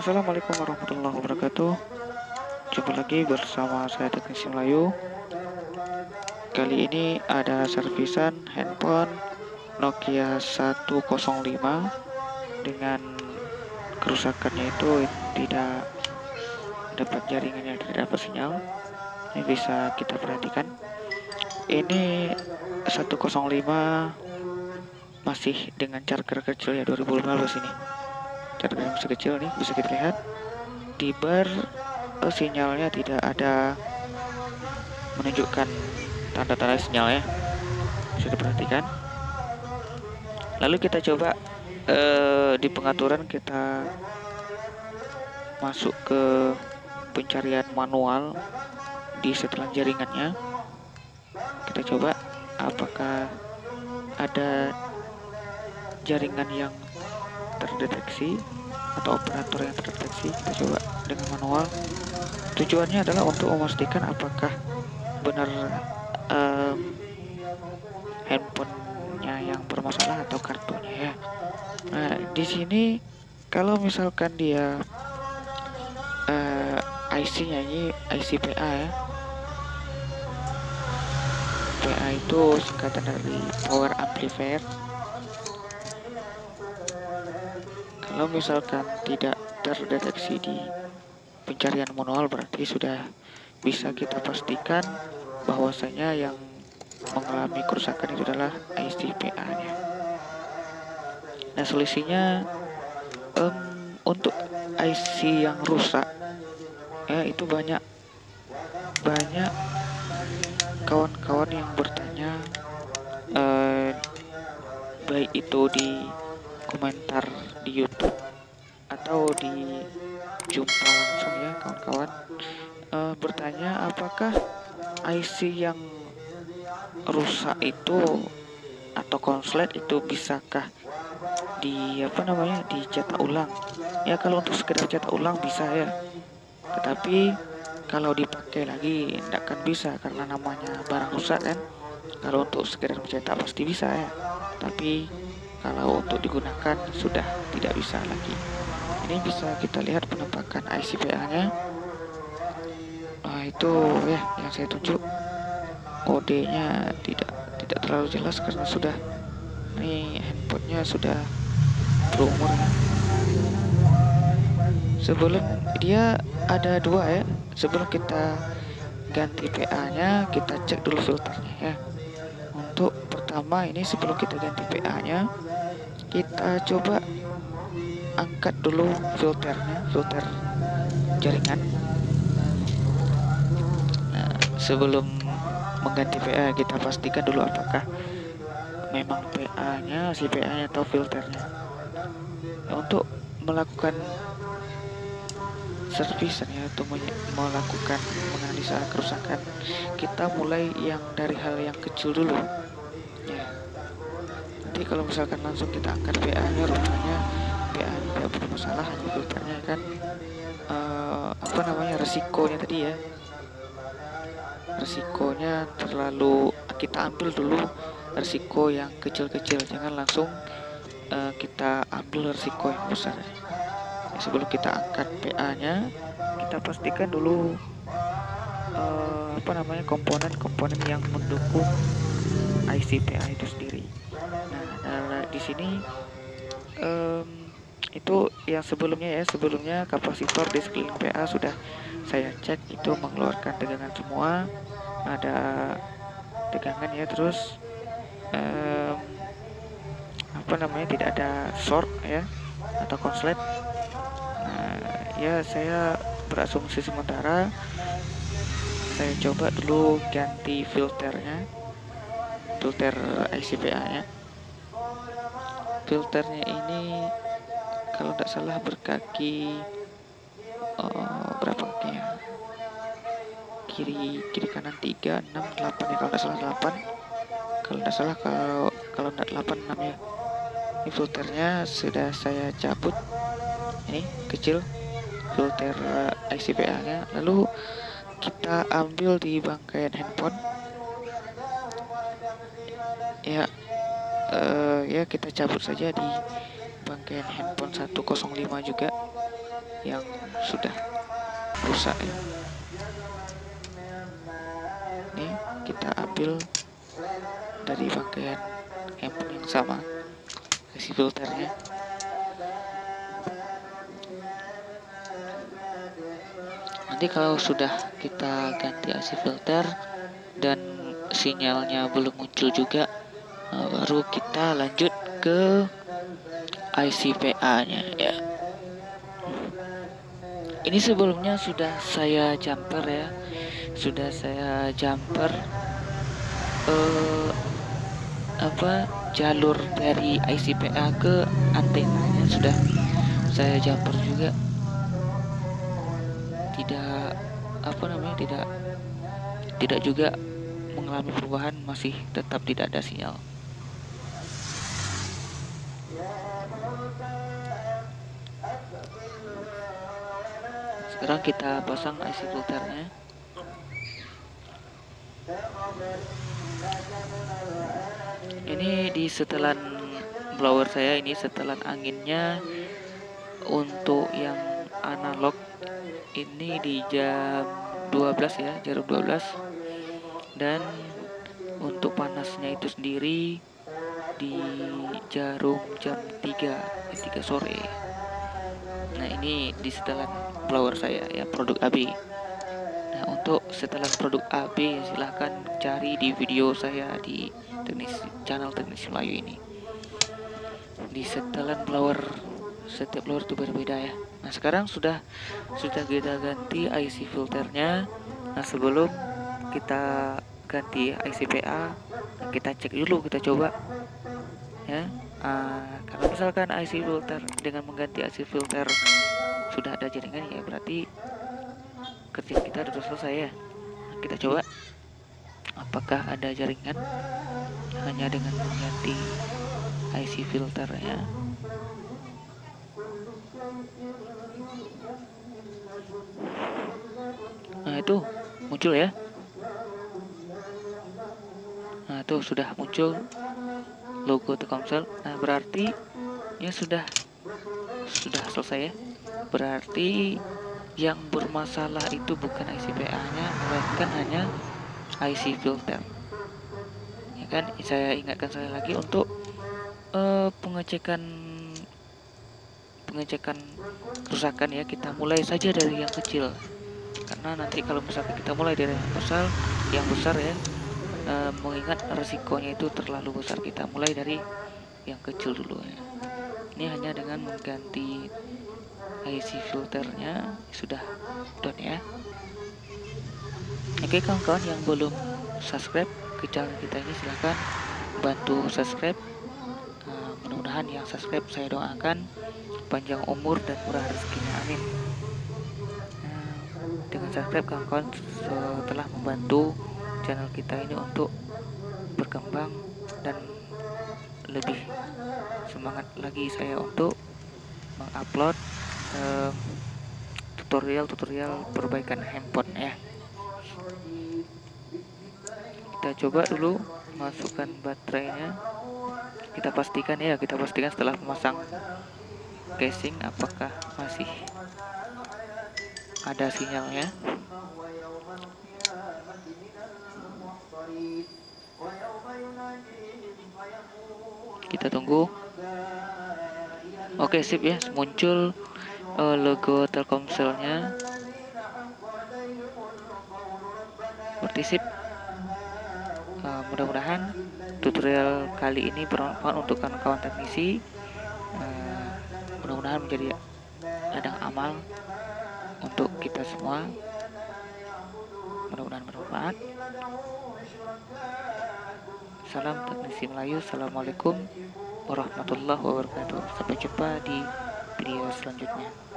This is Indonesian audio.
Assalamualaikum warahmatullahi wabarakatuh. Jumpa lagi bersama saya Teknisi Melayu. Kali ini ada servisan handphone Nokia 105 dengan kerusakannya itu tidak dapat jaringannya, tidak dapat sinyal. Ini bisa kita perhatikan. Ini 105 masih dengan charger kecil ya, 2015 ini. Charger yang masih kecil nih, bisa kita lihat di bar sinyalnya tidak ada menunjukkan tanda-tanda sinyal ya, bisa diperhatikan. Lalu kita coba di pengaturan kita masuk ke pencarian manual di setelan jaringannya. Kita coba apakah ada jaringan yang terdeteksi atau operator yang terdeteksi. Kita coba dengan manual. Tujuannya adalah untuk memastikan apakah benar handphonenya yang bermasalah atau kartunya ya. Nah, di sini kalau misalkan dia IC-nya ini IC PA ya. PA itu singkatan dari power amplifier. Kalau misalkan tidak terdeteksi di pencarian manual, berarti sudah bisa kita pastikan bahwasanya yang mengalami kerusakan itu adalah IC PA-nya. Nah, solusinya untuk IC yang rusak ya, itu banyak kawan-kawan yang bertanya, baik itu di komentar di YouTube atau di jumpa langsung ya, kawan-kawan bertanya apakah IC yang rusak itu atau konslet itu bisakah dicetak ulang ya. Kalau untuk sekedar cetak ulang bisa ya, tetapi kalau dipakai lagi tidak akan bisa karena namanya barang rusak kan. Kalau untuk sekedar mencetak pasti bisa ya, tapi kalau untuk digunakan sudah tidak bisa lagi. Ini bisa kita lihat penampakan IC PA-nya. Nah, itu ya yang saya tunjuk. Kodenya tidak terlalu jelas karena sudah ini handphonenya sudah berumur ya. Sebelum dia ada dua ya, sebelum kita ganti PA-nya kita cek dulu filternya ya. Untuk pertama ini sebelum kita ganti PA-nya, kita coba angkat dulu filternya, filter jaringan. Nah, sebelum mengganti PA kita pastikan dulu apakah memang PA-nya, si PA-nya atau filternya. Nah, untuk melakukan servisan ya, untuk melakukan menganalisa kerusakan, kita mulai yang dari hal yang kecil dulu ya. Nanti kalau misalkan langsung kita angkat PA-nya, rupanya PA-nya tidak bermasalah, hanya filternya kan resikonya tadi ya, resikonya terlalu kita ambil dulu resiko yang kecil-kecil, jangan langsung kita ambil resiko yang besar ya. Sebelum kita angkat PA-nya, kita pastikan dulu komponen-komponen yang mendukung IC PA itu sendiri. Nah, di sini itu yang sebelumnya kapasitor di sekeliling PA sudah saya cek, itu mengeluarkan tegangan semua, ada tegangan ya, terus tidak ada short ya atau konslet. Ya, saya berasumsi sementara saya coba dulu ganti filternya, filter IC PA-nya. Filternya ini kalau tidak salah berkaki berapa kakinya? Kiri kanan 3, 6, 8 ya, kalau tidak salah 8. Kalau tidak salah, kalau tidak 8, 6 ya. Ini filternya sudah saya cabut. Ini kecil filter IC PA-nya. Lalu kita ambil di bangkaian handphone ya. Ya kita cabut saja di bangkaian handphone 105 juga. yang sudah rusak ya. Ini kita ambil dari pakaian handphone yang sama, isi filternya. Nanti kalau sudah kita ganti IC filter dan sinyalnya belum muncul juga, baru kita lanjut ke IC PA-nya ya. Ini sebelumnya sudah saya jumper ya, jalur dari IC PA ke antenanya sudah saya jumper juga. Tidak juga mengalami perubahan, masih tetap tidak ada sinyal. Sekarang kita pasang IC filternya. Ini di setelan blower saya, ini setelan anginnya untuk yang analog ini di jam 12 ya, jarum 12. Dan untuk panasnya itu sendiri di jarum jam 3 sore. Nah, ini di setelan blower saya ya, produk AB. Nah, untuk setelan produk AB silahkan cari di video saya di channel Teknisi Melayu ini. Di setelan blower, setiap blower itu berbeda ya. Nah, sekarang sudah kita ganti IC filternya. Nah, sebelum kita ganti IC PA, kita cek dulu, kita coba ya. Kalau misalkan IC filter, dengan mengganti IC filter sudah ada jaringan ya, berarti kerjaan kita sudah selesai ya. Nah, kita coba apakah ada jaringan hanya dengan mengganti IC filternya. Nah, itu muncul ya. Nah, itu sudah muncul logo Telkomsel. Nah, berarti ya sudah selesai ya. Berarti yang bermasalah itu bukan IC PA-nya, melainkan hanya IC filter. Ya kan, saya ingatkan sekali lagi untuk pengecekan kerusakan ya, kita mulai saja dari yang kecil. Karena nanti kalau misalkan kita mulai dari yang besar ya, mengingat resikonya itu terlalu besar, kita mulai dari yang kecil dulu ya. Ini hanya dengan mengganti IC filternya sudah done ya. Oke, kawan-kawan yang belum subscribe ke channel kita ini, silahkan bantu subscribe. Mudah-mudahan yang subscribe saya doakan panjang umur dan murah rezekinya, amin. Dengan subscribe, kawan-kawan telah membantu channel kita ini untuk berkembang dan lebih semangat lagi saya untuk mengupload tutorial perbaikan handphone ya. Kita coba dulu masukkan baterainya. Kita pastikan setelah memasang casing apakah masih ada sinyalnya. Kita tunggu. Oke, sip ya, muncul logo Telkomselnya. Berarti sip. Mudah-mudahan tutorial kali ini bermanfaat untuk kawan-kawan teknisi. Mudah-mudahan menjadi ladang amal untuk kita semua. Mudah-mudahan bermanfaat. Salam Teknisi Melayu. Assalamualaikum warahmatullahi wabarakatuh. Sampai jumpa di video selanjutnya.